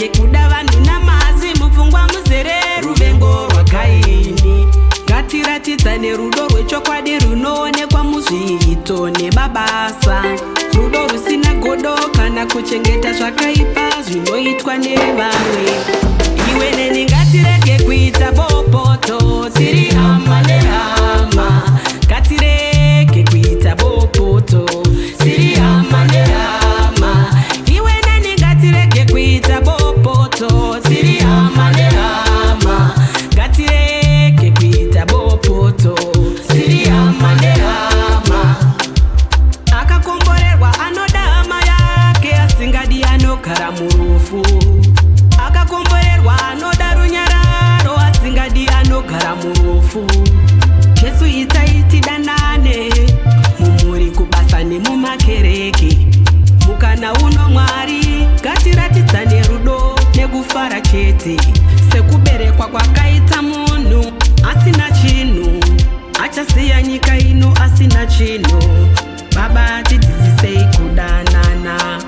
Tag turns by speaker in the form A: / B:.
A: ngatirege kuda vanhu namazi mupfungwa muzere ruvengo rwakaini. Ngatiratidzane rudo rwechokwadi runoonekwa muzviito nemabasa, rudo rusina godo kana kuchengeta zvakaipa zvinoitwa nevamwe. Iwe neni ngatirege kuita bopoto, tiri hama nehama. Ngatirege kuita bopoto, tiri hama nehama. Iwe neni ngatirege kuita bopoto, tiri hama nehama. Ngatirege kuita bopoto, tiri hama nehama. Akakomborerwa anoda hama yake, asingadi anogara murufu. Akakomborerwa anoda runyararo, asingadi anogara murufu. Jesu itaiti danane, mumuri kubasa nemumakereke. Mukana uno Mwari, ngatiratidzane rudo nekufara chete. Sekuberekwa kwakaita munhu asina chinhu, achasiya nyika ino asina chinhu. Baba tidzidzisei kudanana.